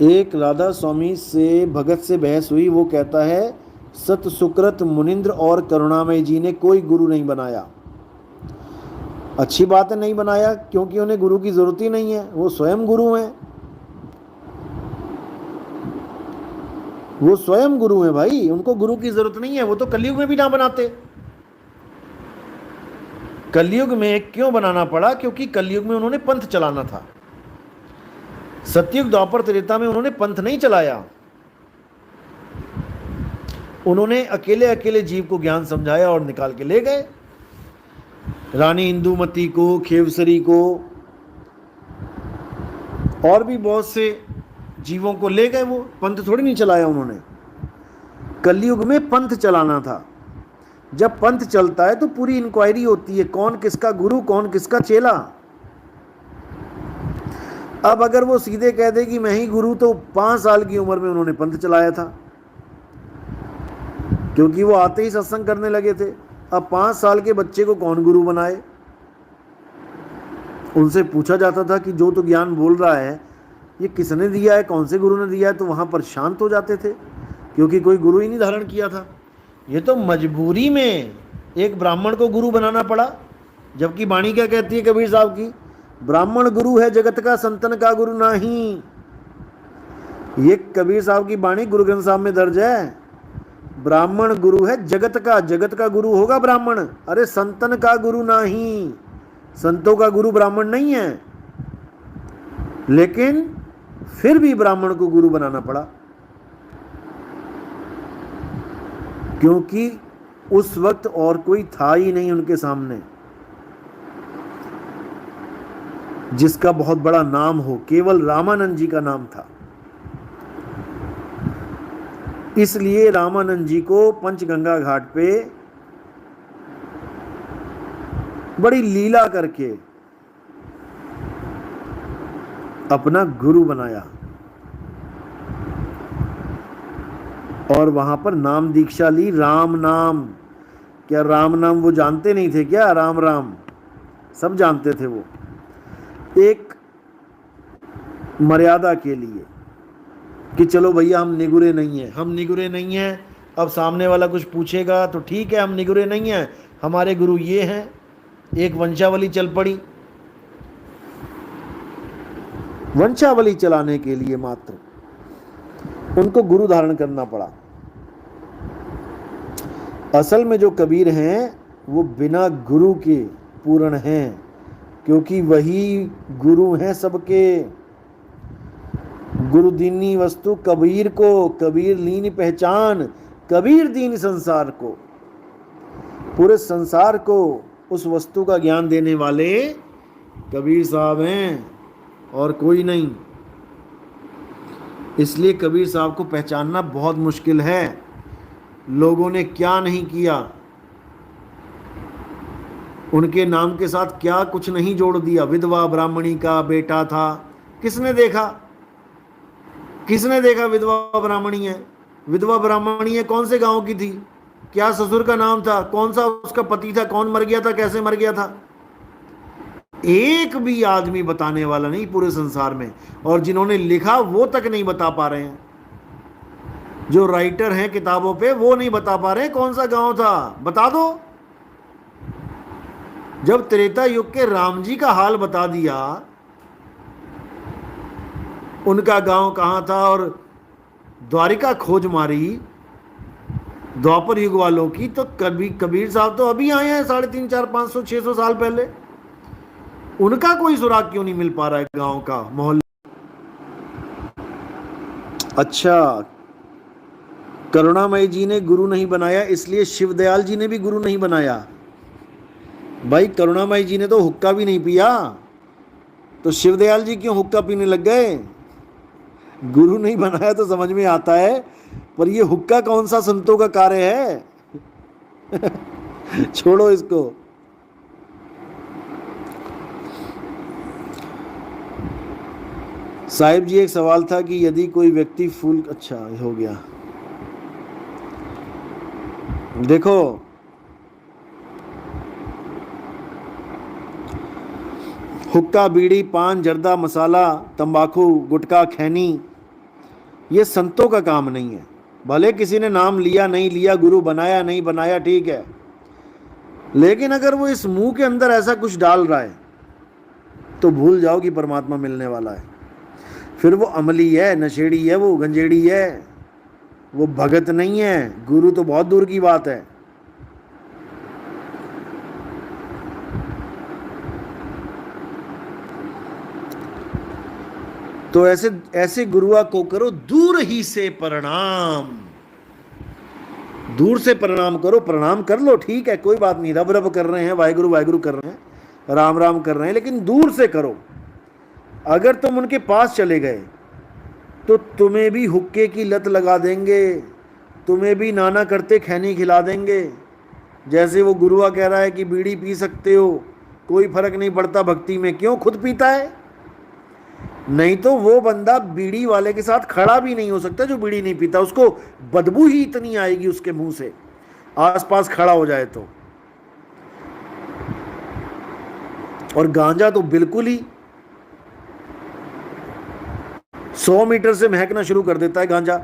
एक राधा स्वामी से भगत से बहस हुई। वो कहता है सत सुकृत मुनिंद्र और करुणामय जी ने कोई गुरु नहीं बनाया। अच्छी बात है, नहीं बनाया, क्योंकि उन्हें गुरु की जरूरत ही नहीं है, वो स्वयं गुरु हैं। वो स्वयं गुरु हैं भाई, उनको गुरु की जरूरत नहीं है। वो तो कलयुग में भी ना बनाते। कलयुग में क्यों बनाना पड़ा? क्योंकि कलयुग में उन्होंने पंथ चलाना था। सतयुग द्वापर त्रेता में उन्होंने पंथ नहीं चलाया। उन्होंने अकेले अकेले जीव को ज्ञान समझाया और निकाल के ले गए। रानी इंदुमती को, खेवसरी को, और भी बहुत से जीवों को ले गए। वो पंथ थोड़ी नहीं चलाया उन्होंने। कलयुग में पंथ चलाना था। जब पंथ चलता है तो पूरी इंक्वायरी होती है, कौन किसका गुरु, कौन किसका चेला। अब अगर वो सीधे कह दे कि मैं ही गुरु, तो 5 साल की उम्र में उन्होंने पंथ चलाया था, क्योंकि वो आते ही सत्संग करने लगे थे। अब 5 साल के बच्चे को कौन गुरु बनाए? उनसे पूछा जाता था कि जो तो ज्ञान बोल रहा है ये किसने दिया है, कौन से गुरु ने दिया है, तो वहां पर शांत हो जाते थे, क्योंकि कोई गुरु ही नहीं धारण किया था। ये तो मजबूरी में एक ब्राह्मण को गुरु बनाना पड़ा। जबकि वाणी क्या कहती है कबीर साहब की? ब्राह्मण गुरु है जगत का, संतन का गुरु नहीं। ये कबीर साहब की वाणी गुरु ग्रंथ साहब में दर्ज है। ब्राह्मण गुरु है जगत का, जगत का गुरु होगा ब्राह्मण। अरे संतन का गुरु नहीं, संतों का गुरु ब्राह्मण नहीं है। लेकिन फिर भी ब्राह्मण को गुरु बनाना पड़ा, क्योंकि उस वक्त और कोई था ही नहीं उनके सामने जिसका बहुत बड़ा नाम हो। केवल रामानंद जी का नाम था। इसलिए रामानंद जी को पंचगंगा घाट पे बड़ी लीला करके अपना गुरु बनाया और वहां पर नाम दीक्षा ली। राम नाम। क्या राम नाम वो जानते नहीं थे क्या? राम राम सब जानते थे वो। एक मर्यादा के लिए कि चलो भैया हम निगुरे नहीं हैं, हम निगुरे नहीं हैं। अब सामने वाला कुछ पूछेगा तो ठीक है, हम निगुरे नहीं हैं, हमारे गुरु ये हैं। एक वंशावली चल पड़ी। वंशावली चलाने के लिए मात्र उनको गुरु धारण करना पड़ा। असल में जो कबीर हैं वो बिना गुरु के पूर्ण हैं, क्योंकि वही गुरु हैं सबके। गुरु दीनी वस्तु कबीर को, कबीर लीन पहचान, कबीर दीन संसार को। पूरे संसार को उस वस्तु का ज्ञान देने वाले कबीर साहब हैं और कोई नहीं। इसलिए कबीर साहब को पहचानना बहुत मुश्किल है। लोगों ने क्या नहीं किया, उनके नाम के साथ क्या कुछ नहीं जोड़ दिया। विधवा ब्राह्मणी का बेटा था, किसने देखा? किसने देखा विधवा ब्राह्मणी है? विधवा ब्राह्मणी है कौन से गांव की थी? क्या ससुर का नाम था? कौन सा उसका पति था? कौन मर गया था? कैसे मर गया था? एक भी आदमी बताने वाला नहीं पूरे संसार में। और जिन्होंने लिखा वो तक नहीं बता पा रहे हैं। जो राइटर हैं किताबों पे वो नहीं बता पा रहे कौन सा गांव था। बता दो। जब त्रेता युग के राम जी का हाल बता दिया, उनका गांव कहां था, और द्वारिका खोज मारी द्वापर युग वालों की, तो कबीर साहब तो अभी आए हैं 350, 400, 500, 600 साल पहले। उनका कोई सुराग क्यों नहीं मिल पा रहा है गांव का, मोहल्ले? अच्छा, करुणामय जी ने गुरु नहीं बनाया, इसलिए शिवदयाल जी ने भी गुरु नहीं बनाया। भाई करुणामय जी ने तो हुक्का भी नहीं पिया, तो शिवदयाल जी क्यों हुक्का पीने लग गए? गुरु नहीं बनाया तो समझ में आता है, पर ये हुक्का कौन सा संतों का कार्य है? छोड़ो इसको। साहिब जी, एक सवाल था कि यदि कोई व्यक्ति फूल, अच्छा हो गया। देखो, हुक्का, बीड़ी, पान, जर्दा, मसाला, तंबाकू, गुटखा, खैनी, ये संतों का काम नहीं है। भले किसी ने नाम लिया नहीं लिया, गुरु बनाया नहीं बनाया, ठीक है, लेकिन अगर वो इस मुंह के अंदर ऐसा कुछ डाल रहा है तो भूल जाओ कि परमात्मा मिलने वाला है। फिर वो अमली है, नशेड़ी है, वो गंजेड़ी है, वो भगत नहीं है। गुरु तो बहुत दूर की बात है। तो ऐसे ऐसे गुरुआ को करो दूर ही से प्रणाम। दूर से प्रणाम करो, प्रणाम कर लो, ठीक है, कोई बात नहीं, रब रब कर रहे हैं, वाहिगुरु वाहिगुरु कर रहे हैं, राम राम कर रहे हैं, लेकिन दूर से करो। अगर तुम उनके पास चले गए तो तुम्हें भी हुक्के की लत लगा देंगे, तुम्हें भी नाना करते खैनी खिला देंगे। जैसे वो गुरुआ कह रहा है कि बीड़ी पी सकते हो, कोई फर्क नहीं पड़ता भक्ति में, क्यों? खुद पीता है। नहीं तो वो बंदा बीड़ी वाले के साथ खड़ा भी नहीं हो सकता जो बीड़ी नहीं पीता, उसको बदबू ही इतनी आएगी उसके मुंह से, आसपास खड़ा हो जाए तो। और गांजा तो बिल्कुल ही 100 मीटर से महकना शुरू कर देता है गांजा।